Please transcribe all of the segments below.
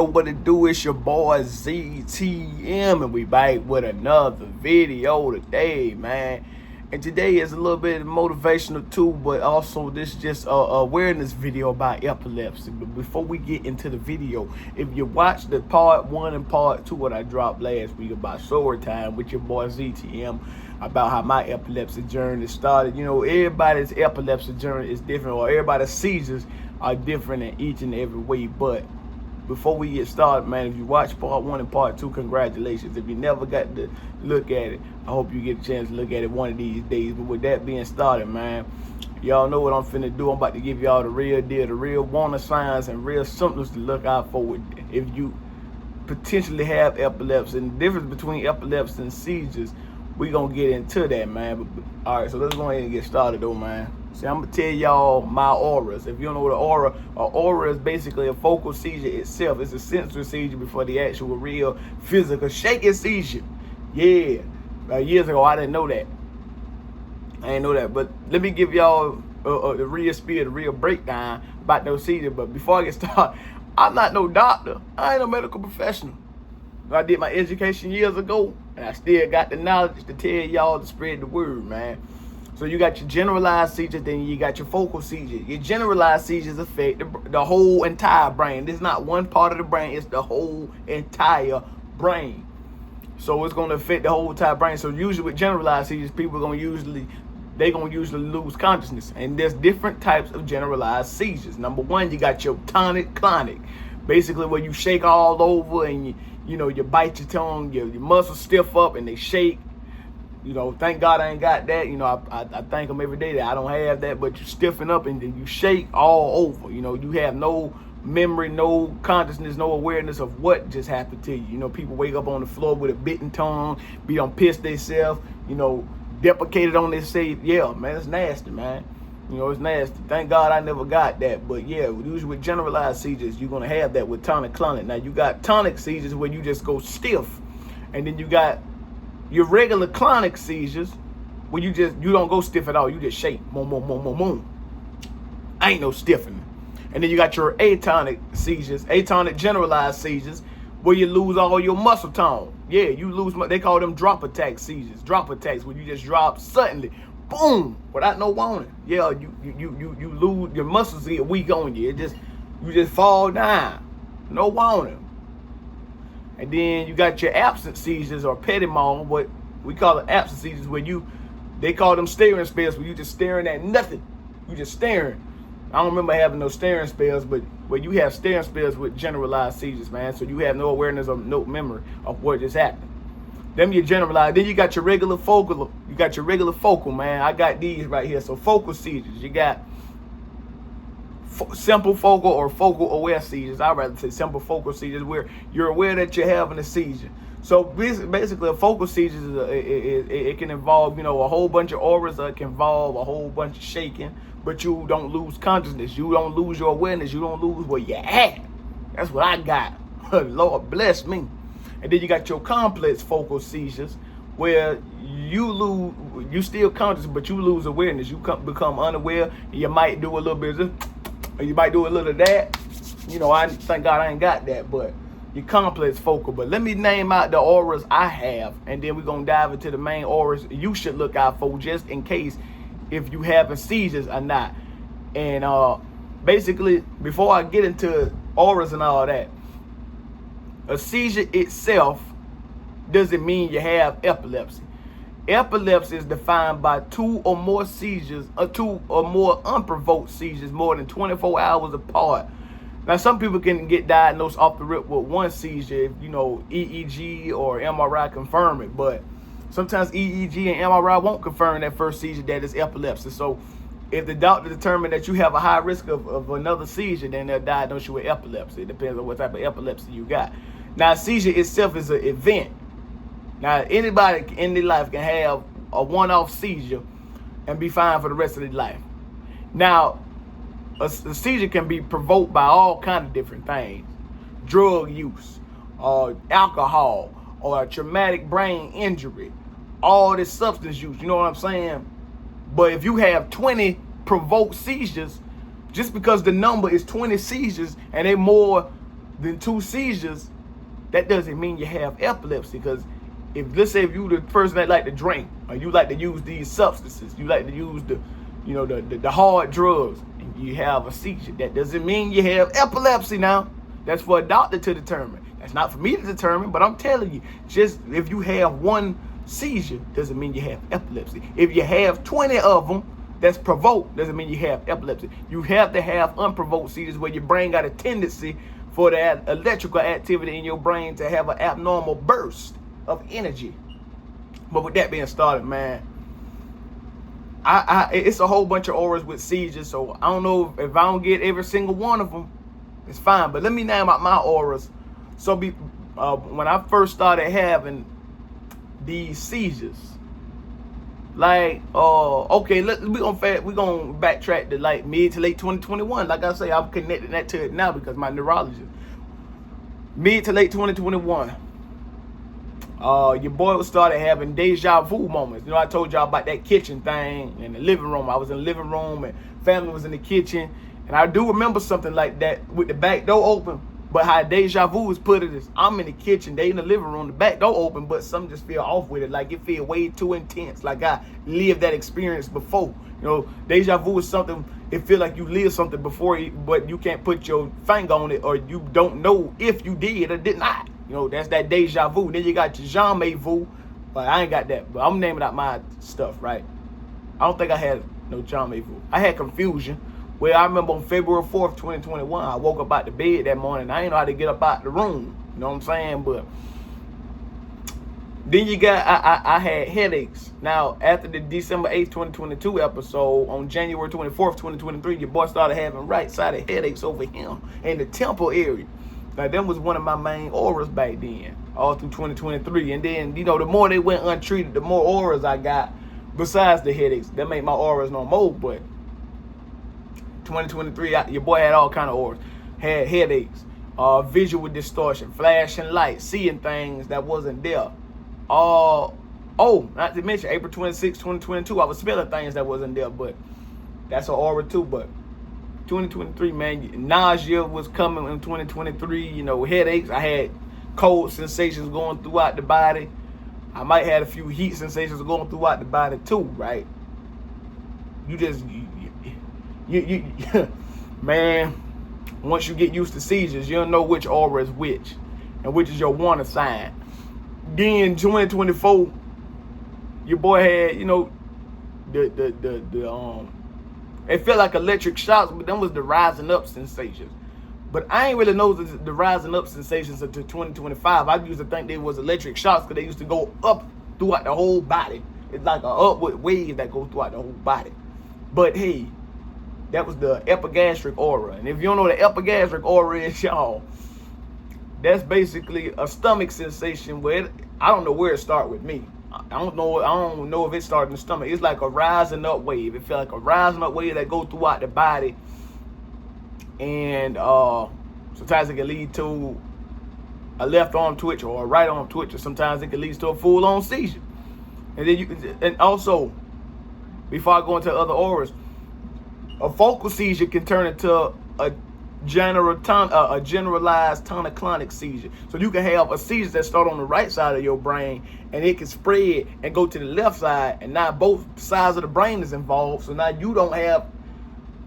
What it do, is your boy ZTM, and we back with another video today, man. And today is a little bit motivational too, but also this just a awareness video about epilepsy. But before we get into the video, if you watch the part 1 and part 2 what I dropped last week about story time with your boy ZTM, about how my epilepsy journey started. You know, everybody's epilepsy journey is different, or everybody's seizures are different in each and every way. But before we get started, man, if you watch part 1 and part 2, congratulations. If you never got to look at it, I hope you get a chance to look at it one of these days. But with that being started, man, y'all know what I'm finna do. I'm about to give y'all the real deal, the real warning signs and real symptoms to look out for if you potentially have epilepsy. And the difference between epilepsy and seizures, we gonna get into that, man. But all right, so let's go ahead and get started though, man. See, I'm gonna tell y'all my auras. If you don't know what an aura is basically a focal seizure itself. It's a sensory seizure before the actual real physical shaking seizure. Yeah, years ago I didn't know that. But let me give y'all the real spiel, the real breakdown about those seizures. But before I get started, I'm not no doctor. I ain't no medical professional. I did my education years ago, and I still got the knowledge to tell y'all to spread the word, man. So you got your generalized seizures, then you got your focal seizures. Your generalized seizures affect the whole entire brain. This is not one part of the brain, it's the whole entire brain. So it's gonna affect the whole entire brain. So usually with generalized seizures, people are gonna usually lose consciousness. And there's different types of generalized seizures. Number one, you got your tonic-clonic. Basically where you shake all over and you bite your tongue, your muscles stiff up and they shake. You know, thank God I ain't got that. You know, I thank him every day that I don't have that, but you stiffen up and then you shake all over. You know, you have no memory, no consciousness, no awareness of what just happened to you. You know, people wake up on the floor with a bitten tongue, be on pissed themselves, deprecated on this say, yeah, man, it's nasty, man. You know, it's nasty. Thank God I never got that. But yeah, usually with generalized seizures, you're going to have that with tonic-clonic. Now, you got tonic seizures where you just go stiff. And then you got your regular clonic seizures where you don't go stiff at all. You just shake. Boom, boom, boom, boom, boom. Ain't no stiffening. And then you got your atonic seizures, atonic generalized seizures, where you lose all your muscle tone. Yeah, you lose, they call them drop attack seizures. Drop attacks where you just drop suddenly. Boom, without no warning. Yeah, you lose, your muscles get weak on you. You just fall down. No warning. And then you got your absent seizures or petit mal, what we call it absent seizures, where they call them staring spells, where you just staring at nothing. You just staring. I don't remember having no staring spells, but where you have staring spells with generalized seizures, man. So you have no awareness or no memory of what just happened. Them you generalize. Then you got your regular focal. You got your regular focal, man. I got these right here. So focal seizures. You got simple focal or focal aware seizures. I'd rather say simple focal seizures where you're aware that you're having a seizure. So basically a focal seizure it can involve, a whole bunch of auras. It can involve a whole bunch of shaking, but you don't lose consciousness. You don't lose your awareness. You don't lose where you're at. That's what I got. Lord bless me. And then you got your complex focal seizures where you still conscious, but you lose awareness. You become unaware. You might do a little bit of this, or you might do a little of that. I thank God I ain't got that, but your complex focal. But let me name out the auras I have, and then we're going to dive into the main auras you should look out for just in case if you having seizures or not. And basically, before I get into auras and all that, a seizure itself doesn't mean you have epilepsy. Epilepsy is defined by 2 or more seizures, or 2 or more unprovoked seizures more than 24 hours apart. Now, some people can get diagnosed off the rip with one seizure if, EEG or MRI confirm it. But sometimes EEG and MRI won't confirm that first seizure that is epilepsy. So if the doctor determines that you have a high risk of another seizure, then they'll diagnose you with epilepsy. It depends on what type of epilepsy you got. Now, seizure itself is an event. Now, anybody in their life can have a one-off seizure and be fine for the rest of their life. Now, a seizure can be provoked by all kinds of different things. Drug use, alcohol, or a traumatic brain injury. All this substance use, you know what I'm saying? But if you have 20 provoked seizures, just because the number is 20 seizures and they more then 2 seizures, that doesn't mean you have epilepsy. Because let's say if you the person that like to drink, or you like to use these substances, you like to use the hard drugs, and you have a seizure, that doesn't mean you have epilepsy. Now, that's for a doctor to determine. That's not for me to determine, but I'm telling you, just if you have 1 seizure doesn't mean you have epilepsy. If you have 20 of them that's provoked, doesn't mean you have epilepsy. You have to have unprovoked seizures where your brain got a tendency for that electrical activity in your brain to have an abnormal burst of energy. But with that being started, man, it's a whole bunch of auras with seizures, so I don't know if I don't get every single one of them, it's fine. But let me name out my auras. So when I first started having these seizures, like okay, we gonna backtrack to like mid to late 2021. Like I say, I'm connecting that to it now because my neurologist. Mid to late 2021, your boy started having deja vu moments. You know, I told y'all about that kitchen thing in the living room. I was in the living room and family was in the kitchen, and I do remember something like that with the back door open. But how deja vu is put it is, I'm in the kitchen, they in the living room, the back door open, but something just feel off with it. Like it feel way too intense. Like I lived that experience before. You know, deja vu is something, it feel like you lived something before, but you can't put your finger on it, or you don't know if you did or did not. You know, that's that deja vu. Then you got your jamais vu, but I ain't got that. But I'm naming out my stuff, right? I don't think I had no jamais vu. I had confusion. Well, I remember on February 4th, 2021, I woke up out the bed that morning. I didn't know how to get up out the room. You know what I'm saying? But then you got, I had headaches. Now, after the December 8th, 2022 episode, on January 24th, 2023, your boy started having right-sided headaches over him in the temple area. Now, that was one of my main auras back then, all through 2023. And then, you know, the more they went untreated, the more auras I got besides the headaches. That made my auras no more, but 2023, your boy had all kind of auras. Had headaches, visual distortion, flashing lights, seeing things that wasn't there. Not to mention April 26, 2022, I was smelling things that wasn't there, but that's an aura too. But 2023, man, nausea was coming in 2023, you know, headaches. I had cold sensations going throughout the body. I might have a few heat sensations going throughout the body too, right? You man, once you get used to seizures, you'll know which aura is which and which is your warning sign. Then 2024, your boy had, you know, it felt like electric shocks, but them was the rising up sensations. But I ain't really know the rising up sensations until 2025. I used to think they was electric shocks because they used to go up throughout the whole body. It's like an upward wave that goes throughout the whole body. But hey, that was the epigastric aura. And if you don't know what the epigastric aura is, y'all, that's basically a stomach sensation where I don't know where it started with me. I don't know if it started in the stomach. It's like a rising up wave. It felt like a rising up wave that goes throughout the body. And sometimes it can lead to a left arm twitch or a right arm twitch, or sometimes it can lead to a full on seizure. And then and also, before I go into other auras, a focal seizure can turn into a generalized tonic-clonic seizure. So you can have a seizure that start on the right side of your brain, and it can spread and go to the left side, and now both sides of the brain is involved. So now you don't have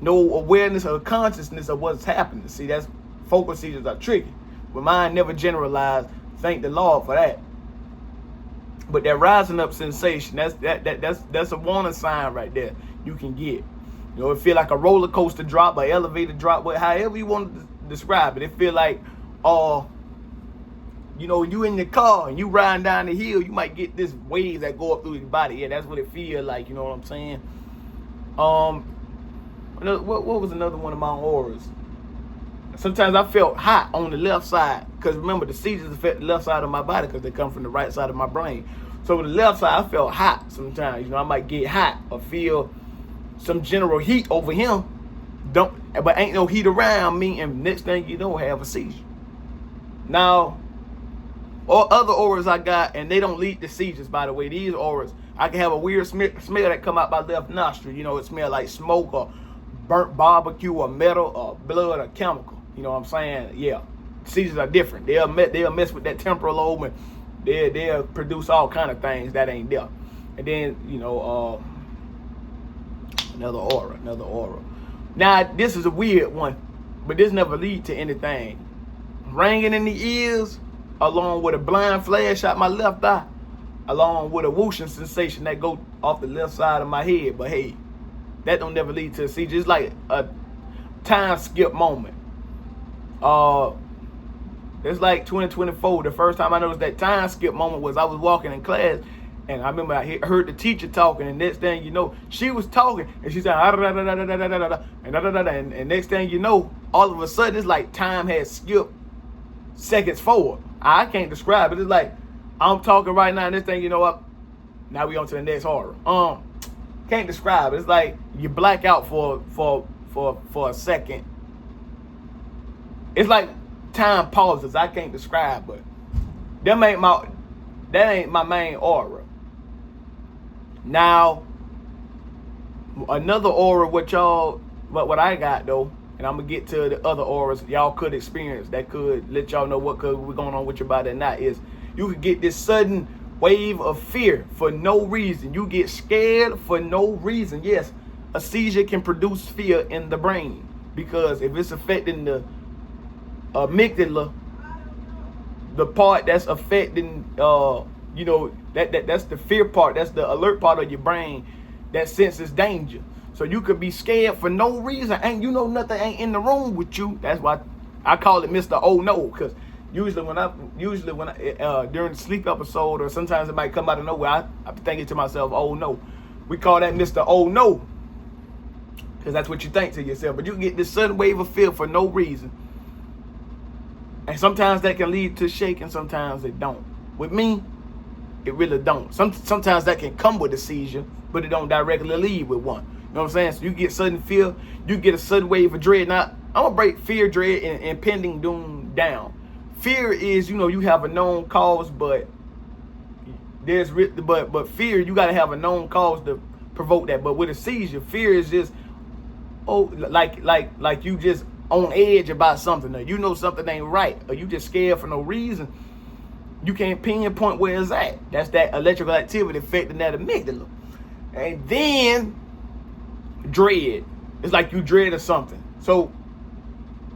no awareness or consciousness of what's happening. See, that's focal seizures are tricky. But mine never generalized. Thank the Lord for that. But that rising up sensation, that's a warning sign right there you can get. You know, it feel like a roller coaster drop, an elevator drop, however you want to describe it. It feel like, you know, you in your car and you riding down the hill, you might get this wave that go up through your body. Yeah, that's what it feel like. You know what I'm saying? What was another one of my auras? Sometimes I felt hot on the left side, because remember, the seizures affect the left side of my body because they come from the right side of my brain. So the left side, I felt hot sometimes. You know, I might get hot or feel some general heat over him, but ain't no heat around me, and next thing you know, have a seizure. Now, or other auras I got, and they don't lead to seizures, by the way. These auras, I can have a weird smell that come out my left nostril. You know, it smell like smoke or burnt barbecue or metal or blood or chemical. You know what I'm saying? Yeah. seizures are different. They'll mess with that temporal lobe, and they'll produce all kind of things that ain't there. And then, another aura. Now, this is a weird one, but this never lead to anything. Ringing in the ears, along with a blind flash out my left eye, along with a whooshing sensation that go off the left side of my head. But hey, that don't never lead to a seizure. It's like a time skip moment. It's like 2024. The first time I noticed that time skip moment was I was walking in class, and I remember I heard the teacher talking, and next thing you know, she was talking, and she said, and next thing you know, all of a sudden, it's like time has skipped seconds forward. I can't describe it. It's like I'm talking right now, and next thing you know, now we on to the next horror. Can't describe it. It's like you black out for a second. It's like time pauses. I can't describe, but that ain't my main aura. Now, another aura, what I got though, and I'm gonna get to the other auras y'all could experience that could let y'all know what could be going on with your body and not, is you could get this sudden wave of fear for no reason. You get scared for no reason. Yes, a seizure can produce fear in the brain, because if it's affecting the amygdala, the part that's affecting that's the fear part, that's the alert part of your brain that senses danger. So you could be scared for no reason, and nothing ain't in the room with you. That's why I call it Mr. Oh No, because usually when I during the sleep episode, or sometimes it might come out of nowhere, I'm thinking to myself, oh no. We call that Mr. Oh No, because that's what you think to yourself. But you get this sudden wave of fear for no reason, and sometimes that can lead to shaking, sometimes it don't. With me, it really don't. Sometimes that can come with a seizure, but it don't directly lead with one. You know what I'm saying? So you get sudden fear, you get a sudden wave of dread. Now, I'm gonna break fear, dread, and impending doom down. Fear is, you have a known cause, but but fear, you gotta have a known cause to provoke that. But with a seizure, fear is just like you just on edge about something, or something ain't right, or you just scared for no reason. You can't pinpoint where it's at. That's that electrical activity affecting that amygdala. And then dread. It's like you dread of something. So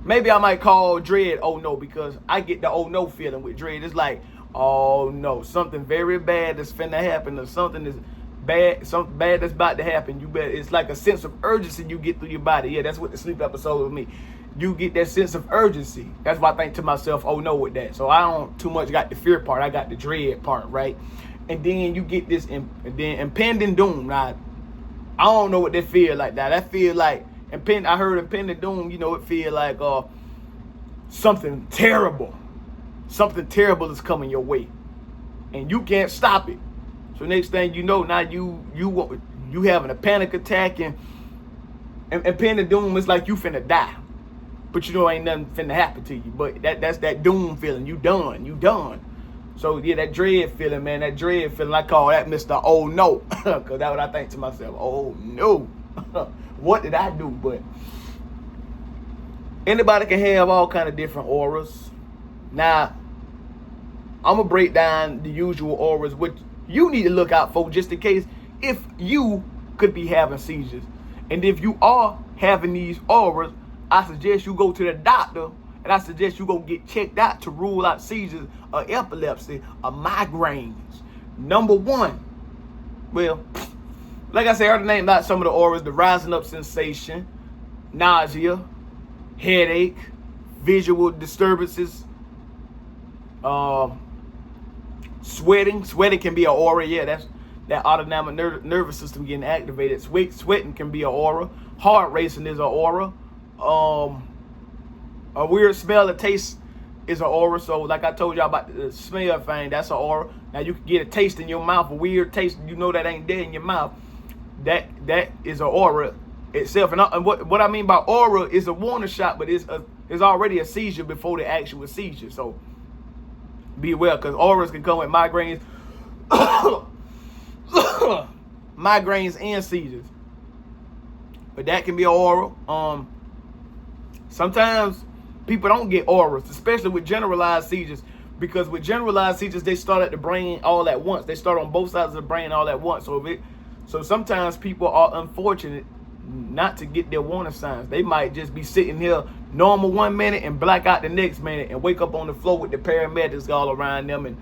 maybe I might call dread oh no, because I get the oh no feeling with dread. It's like, oh no, something very bad is finna happen, or something that's about to happen. You better. It's like a sense of urgency you get through your body. Yeah, that's what the sleep episode with me. You get that sense of urgency. That's why I think to myself, oh no, with that. So I don't too much got the fear part. I got the dread part, right? And then you get this impending doom. Now, I don't know what that feel like. Now, that feel like I heard impending doom. It feel like something terrible. Something terrible is coming your way, and you can't stop it. So next thing you know, now you having a panic attack, and impending doom is like you finna die. But ain't nothing finna happen to you. But that's that doom feeling. You done. So yeah, that dread feeling, man. That dread feeling, I call that Mr. Oh No. Because that's what I think to myself. Oh no. What did I do? But anybody can have all kind of different auras. Now, I'm going to break down the usual auras, which you need to look out for, just in case if you could be having seizures. And if you are having these auras, I suggest you go to the doctor, and I suggest you go get checked out to rule out seizures or epilepsy or migraines. Number one, well, like I said, I already named out some of the auras: the rising up sensation, nausea, headache, visual disturbances, sweating. Sweating can be an aura. Yeah, that's that autonomic nervous system getting activated. Sweating can be an aura. Heart racing is an aura. A weird smell or taste is an aura. So like I told y'all about the smell thing, that's an aura. Now you can get a taste in your mouth, a weird taste, that ain't there in your mouth. That is an aura itself. And what I mean by aura is a warning shot, but it's already a seizure before the actual seizure. So be aware, because auras can come with migraines, migraines and seizures. But that can be an aura. Sometimes people don't get auras, especially with generalized seizures, because with generalized seizures, they start at the brain all at once. They start on both sides of the brain all at once. So sometimes people are unfortunate not to get their warning signs. They might just be sitting here normal 1 minute and black out the next minute and wake up on the floor with the paramedics all around them, and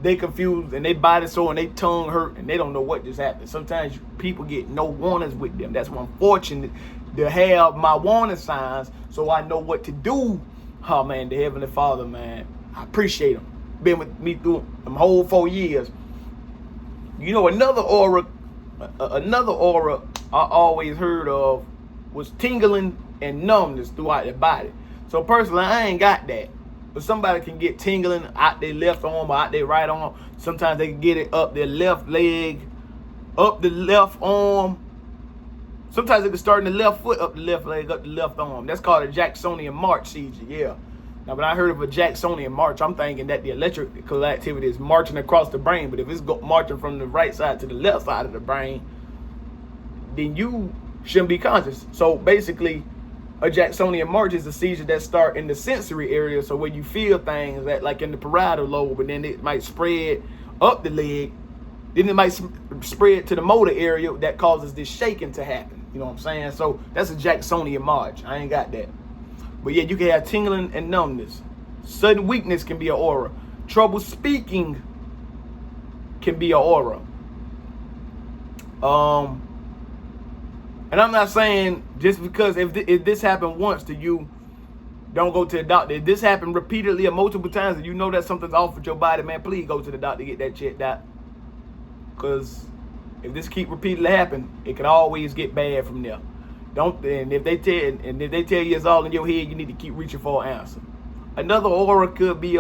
they confused and they body sore and they tongue hurt and they don't know what just happened. Sometimes people get no warnings with them. That's why I'm fortunate to have my warning signs so I know what to do. Oh man, the Heavenly Father, man, I appreciate him. Been with me through them whole 4 years. You know, another aura I always heard of was tingling and numbness throughout the body. So personally, I ain't got that. But somebody can get tingling out their left arm or out their right arm. Sometimes they can get it up their left leg, up the left arm. Sometimes it can start in the left foot, up the left leg, up the left arm. That's called a Jacksonian march seizure, yeah. Now, when I heard of a Jacksonian march, I'm thinking that the electrical activity is marching across the brain. But if it's marching from the right side to the left side of the brain, then you shouldn't be conscious. So basically, a Jacksonian march is a seizure that start in the sensory area. So where you feel things that, like in the parietal lobe, and then it might spread up the leg. Then it might spread to the motor area that causes this shaking to happen. You know what I'm saying? So that's a Jacksonian march. I ain't got that. But yeah, you can have tingling and numbness. Sudden weakness can be an aura. Trouble speaking can be an aura. And I'm not saying just because if this happened once to you, don't go to the doctor. If this happened repeatedly or multiple times and you know that something's off with your body, man, please go to the doctor to get that checked out. Because if this keep repeatedly happening, it can always get bad from there. And if they tell you it's all in your head, you need to keep reaching for an answer. Another aura could be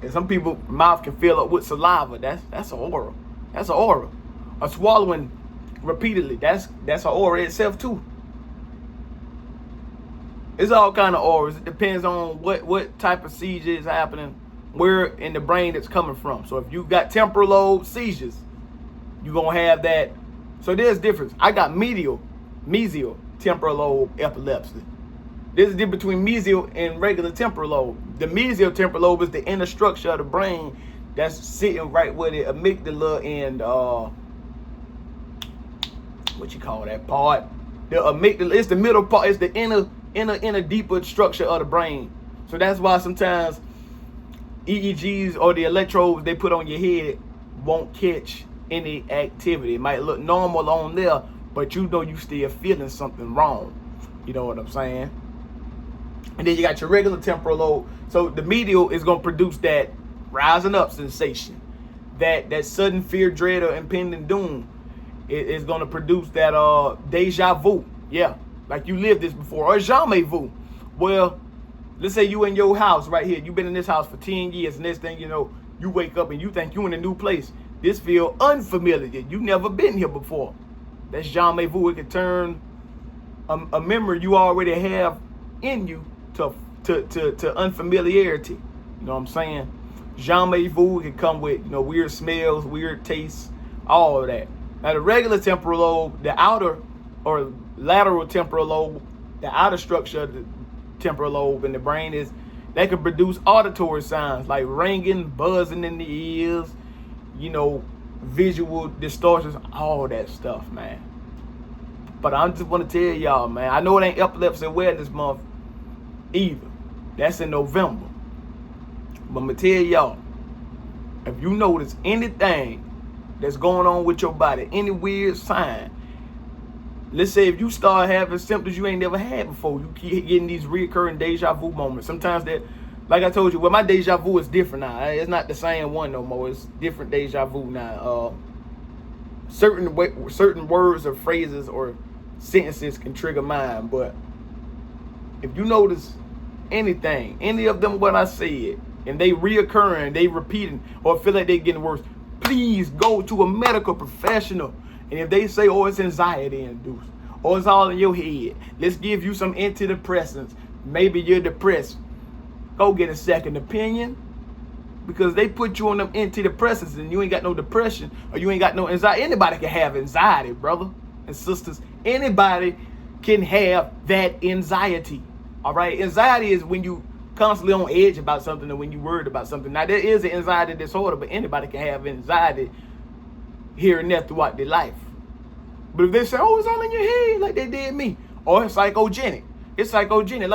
and some people mouth can fill up with saliva. That's an aura. That's an aura. Or swallowing repeatedly. That's an aura itself too. It's all kind of auras. It depends on what type of seizure is happening, where in the brain it's coming from. So if you got temporal lobe seizures, you're gonna have that. So there's difference. I got mesial temporal lobe epilepsy. There's a difference between mesial and regular temporal lobe. The mesial temporal lobe is the inner structure of the brain that's sitting right where the amygdala and what you call that part? The amygdala is the middle part. It's the inner deeper structure of the brain. So that's why sometimes EEGs or the electrodes they put on your head won't catch any activity. It might look normal on there, but you know you still feeling something wrong. You know what I'm saying? And then you got your regular temporal lobe. So the medial is going to produce that rising up sensation, that sudden fear, dread, or impending doom. It is going to produce that deja vu. Yeah, like you lived this before. Or jamais vu. Well, let's say you in your house right here. You've been in this house for 10 years. And this thing, you know, you wake up and you think you in a new place. This feel unfamiliar. You never been here before. That's jamais vu. It can turn a memory you already have in you to unfamiliarity. You know what I'm saying? Jamais vu can come with, you know, weird smells, weird tastes, all of that. Now the regular temporal lobe, the outer or lateral temporal lobe, the outer structure of the temporal lobe in the brain is that can produce auditory sounds like ringing, buzzing in the ears, you know, visual distortions, all that stuff, man. But I just want to tell y'all, man, I know it ain't Epilepsy Awareness Month either. That's in November. But I'm going to tell y'all, if you notice anything that's going on with your body, any weird sign, let's say if you start having symptoms you ain't never had before, you keep getting these recurring deja vu moments. Sometimes that, like I told you, well, my deja vu is different now. It's not the same one no more. It's different deja vu now. Certain words or phrases or sentences can trigger mine, but if you notice anything, any of them what I said, and they reoccurring, they repeating, or feel like they getting worse, please go to a medical professional. And if they say, oh, it's anxiety induced, or it's all in your head, let's give you some antidepressants, maybe you're depressed, go get a second opinion. Because they put you on them antidepressants and you ain't got no depression or you ain't got no anxiety. Anybody can have anxiety, brother and sisters. Anybody can have that anxiety. All right. Anxiety is when you constantly on edge about something or when you worried about something. Now, there is an anxiety disorder, but anybody can have anxiety here and there throughout their life. But if they say, oh, it's all in your head, like they did me, or it's psychogenic. It's psychogenic.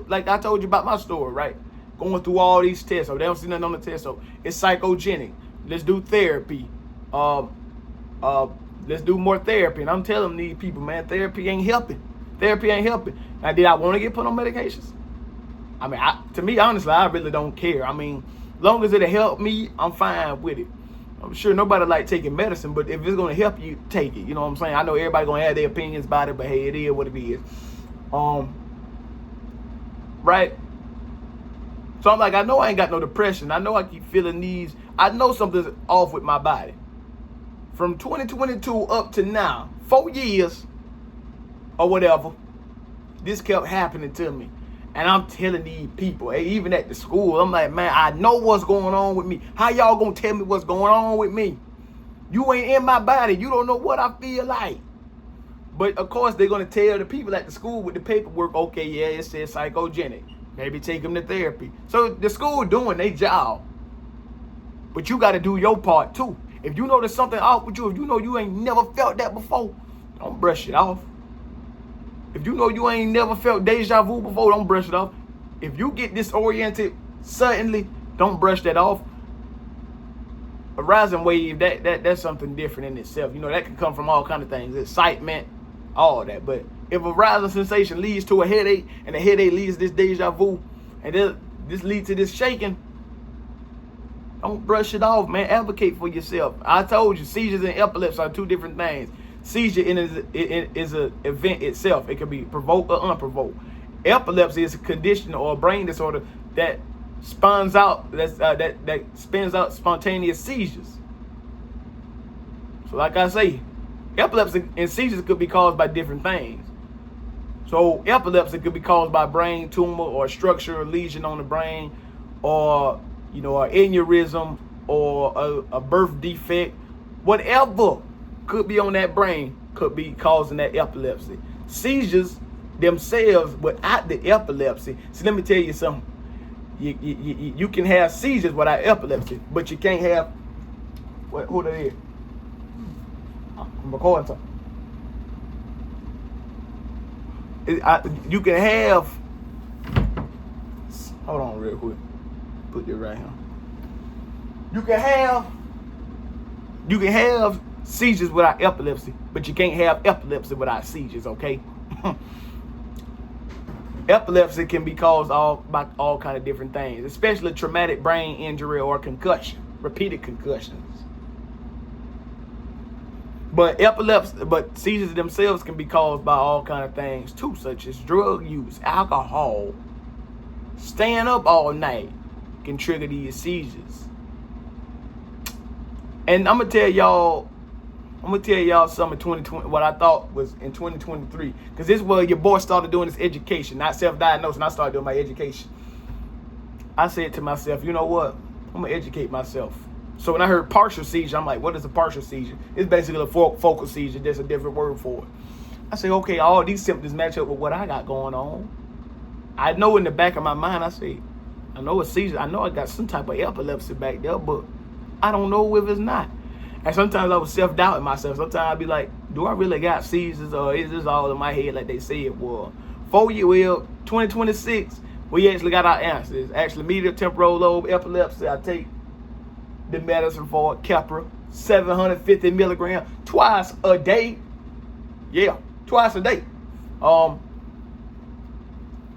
Like I told you about my story, right? Going through all these tests, so they don't see nothing on the test. So it's psychogenic. Let's do therapy. Let's do more therapy. And I'm telling these people, man, therapy ain't helping. Therapy ain't helping. Now, did I want to get put on medications? I mean, to me, honestly, I really don't care. I mean, long as it'll help me, I'm fine with it. I'm sure nobody like taking medicine, but if it's going to help you, take it. You know what I'm saying? I know everybody going to have their opinions about it, but hey, it is what it is. Right? So I'm like, I know I ain't got no depression. I know I keep feeling these. I know something's off with my body. From 2022 up to now, 4 years or whatever, this kept happening to me. And I'm telling these people, even at the school, I'm like, man, I know what's going on with me. How y'all gonna tell me what's going on with me? You ain't in my body. You don't know what I feel like. But of course, they're gonna tell the people at the school with the paperwork, okay, yeah, it says psychogenic. Maybe take them to therapy. So the school doing their job. But you gotta do your part too. If you know there's something off with you, if you know you ain't never felt that before, don't brush it off. If you know you ain't never felt deja vu before, don't brush it off. If you get disoriented suddenly, don't brush that off. A rising wave, that's something different in itself. You know, that can come from all kinds of things. Excitement, all that. But if a rising sensation leads to a headache, and the headache leads to this deja vu, and this leads to this shaking, don't brush it off, man. Advocate for yourself. I told you, seizures and epilepsy are two different things. Seizure is an event itself. It can be provoked or unprovoked. Epilepsy is a condition or a brain disorder that spins out spontaneous seizures. So like I say, epilepsy and seizures could be caused by different things. So epilepsy could be caused by brain tumor or structural lesion on the brain, or an aneurysm or a birth defect. Whatever could be on that brain could be causing that epilepsy. Seizures themselves without the epilepsy. So let me tell you something. You can have seizures without epilepsy, but you can't have who that is? I'm recording something. You can have. Hold on, real quick. Put it right here. You can have seizures without epilepsy, but you can't have epilepsy without seizures, okay? Epilepsy can be caused by all kind of different things, especially traumatic brain injury or concussion, repeated concussions. But seizures themselves can be caused by all kind of things too, such as drug use, alcohol, staying up all night can trigger these seizures. And I'm gonna tell y'all something in 2020, what I thought was in 2023. Because this is where your boy started doing his education, not self-diagnosing. I started doing my education. I said to myself, you know what? I'm going to educate myself. So when I heard partial seizure, I'm like, what is a partial seizure? It's basically a focal seizure. There's a different word for it. I said, okay, all these symptoms match up with what I got going on. I know in the back of my mind, I say, I know a seizure. I know I got some type of epilepsy back there, but I don't know if it's not. And sometimes I was self-doubting myself. Sometimes I'd be like, do I really got seizures, or is this all in my head like they say it was? 2026, we actually got our answers. Actually, medial temporal lobe epilepsy. I take the medicine for Keppra, 750 milligrams, twice a day. Yeah, twice a day.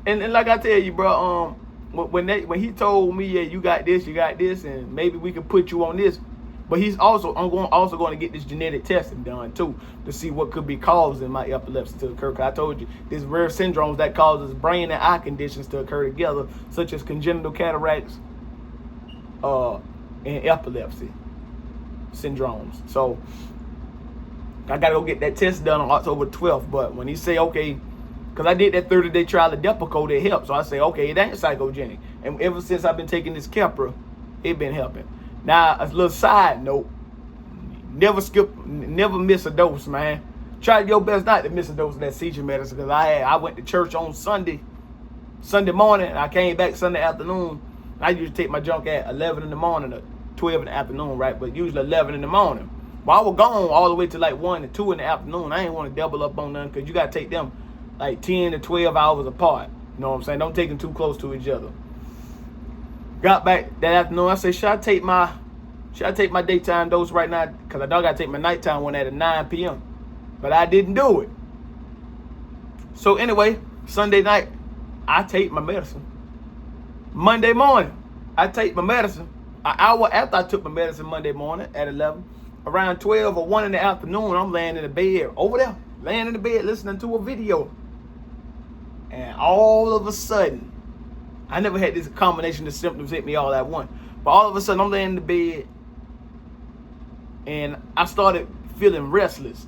And like I tell you, bro, when he told me, yeah, you got this, and maybe we can put you on this. But I'm also going to get this genetic testing done too, to see what could be causing my epilepsy to occur. Because I told you, there's rare syndromes that causes brain and eye conditions to occur together, such as congenital cataracts and epilepsy syndromes. So I got to go get that test done on October 12th. But when he say, okay, because I did that 30-day trial of Depakote, it helped. So I say, okay, it ain't psychogenic. And ever since I've been taking this Keppra, it been helping. Now, a little side note, never miss a dose, man. try your best not to miss a dose of that seizure medicine, because I went to church on Sunday morning, and I came back Sunday afternoon. I usually take my junk at 11 in the morning or 12 in the afternoon, right? But usually 11 in the morning. Well, I was gone all the way to like 1 and 2 in the afternoon. I ain't want to double up on nothing, because you got to take them like 10 to 12 hours apart. You know what I'm saying? Don't take them too close to each other. Got back that afternoon. I said, should I take my daytime dose right now? Because I know I got to take my nighttime one at 9 p.m. But I didn't do it. So anyway, Sunday night, I take my medicine. Monday morning, I take my medicine. An hour after I took my medicine Monday morning at 11, around 12 or 1 in the afternoon, I'm laying in the bed over there, laying in the bed listening to a video. And all of a sudden, I never had this combination of symptoms hit me all at once. But all of a sudden, I'm laying in the bed, and I started feeling restless.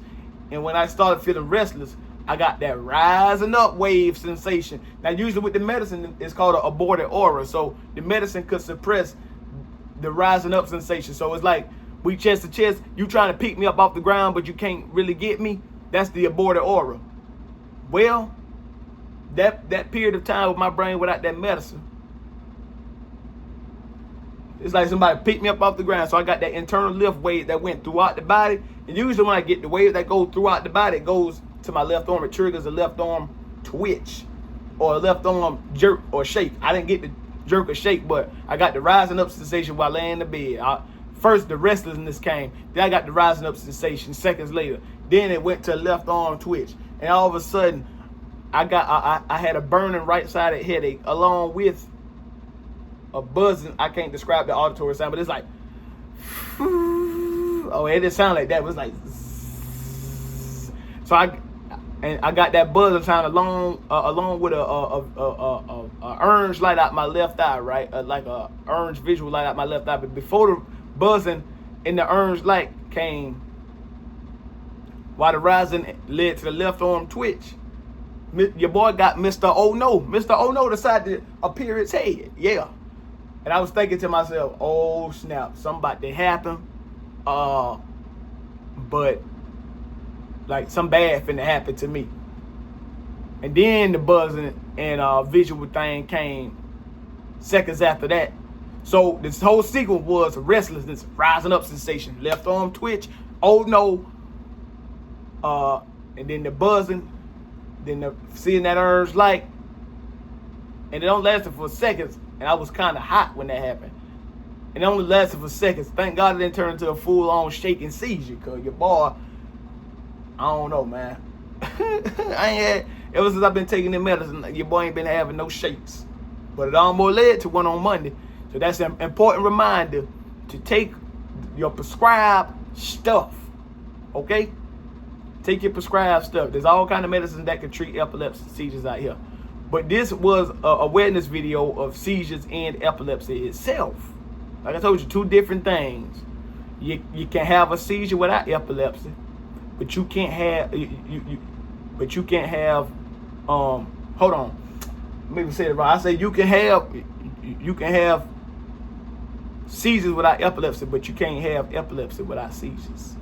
And when I started feeling restless, I got that rising up wave sensation. Now, usually with the medicine, it's called an aborted aura. So the medicine could suppress the rising up sensation. So it's like we chest to chest. You trying to pick me up off the ground, but you can't really get me. That's the aborted aura. Well, that period of time with my brain without that medicine, it's like somebody picked me up off the ground. So I got that internal lift wave that went throughout the body. And usually when I get the wave that goes throughout the body, it goes to my left arm. It triggers a left arm twitch or a left arm jerk or shake. I didn't get the jerk or shake, but I got the rising up sensation while laying in the bed. First, the restlessness came. Then I got the rising up sensation seconds later. Then it went to left arm twitch. And all of a sudden, I had a burning right-sided headache along with a buzzing. I can't describe the auditory sound, but it's like, oh, it didn't sound like that. It was like, so I got that buzzing sound along with a orange light out my left eye, right? Like a orange visual light out my left eye. But before the buzzing and the orange light came, while the rising led to the left arm twitch, your boy got Mr. Oh No. Mr. Oh No decided to appear his head. Yeah. And I was thinking to myself, oh snap, something about to happen. But like some bad finna happen to me. And then the buzzing and visual thing came seconds after that. So this whole sequence was restlessness, rising up sensation, left arm twitch, oh no, and then the buzzing, then seeing that orange light, and it only lasted for seconds, and I was kind of hot when that happened. And it only lasted for seconds. Thank God it didn't turn into a full-on shaking seizure, because your boy, I don't know, man. Ever since I've been taking the medicine, your boy ain't been having no shakes. But it almost led to one on Monday. So that's an important reminder to take your prescribed stuff, okay? Take your prescribed stuff. There's all kind of medicines that can treat epilepsy seizures out here. But this was a awareness video of seizures and epilepsy itself. Like I told you, two different things. You can have a seizure without epilepsy, but you can't have hold on. Maybe say it wrong. I say you can have seizures without epilepsy, but you can't have epilepsy without seizures.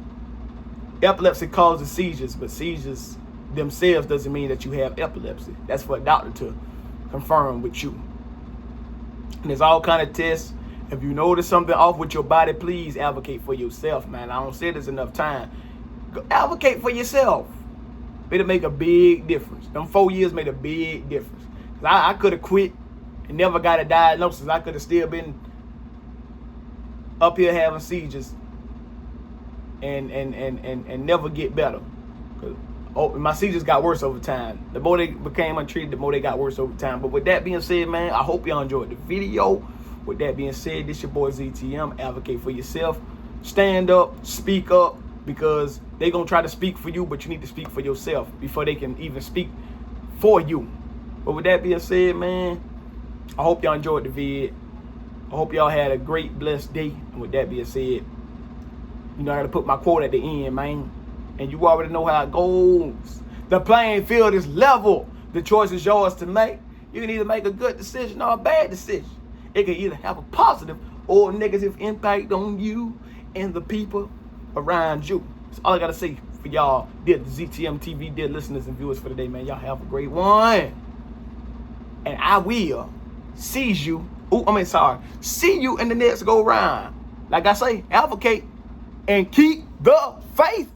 Epilepsy causes seizures, but seizures themselves doesn't mean that you have epilepsy. That's for a doctor to confirm with you. And there's all kind of tests. If you notice something off with your body, please advocate for yourself, man. I don't say this enough time. Go advocate for yourself. It'll make a big difference. Them 4 years made a big difference. I could have quit and never got a diagnosis. I could have still been up here having seizures and never get better. My seizures got worse over time. The more they became untreated, the more they got worse over time. But with that being said, man, I hope y'all enjoyed the video. With that being said, this your boy ZTM. Advocate for yourself. Stand up, speak up, because they're going to try to speak for you, but you need to speak for yourself before they can even speak for you. But with that being said, man, I hope y'all enjoyed the vid. I hope y'all had a great, blessed day. And with that being said, you know, I got to put my quote at the end, man. And you already know how it goes. The playing field is level. The choice is yours to make. You can either make a good decision or a bad decision. It can either have a positive or negative impact on you and the people around you. That's all I got to say for for y'all, dear ZTM TV, dear listeners and viewers for today, man. Y'all have a great one. And I will see you in the next go round. Like I say, advocate and keep the faith.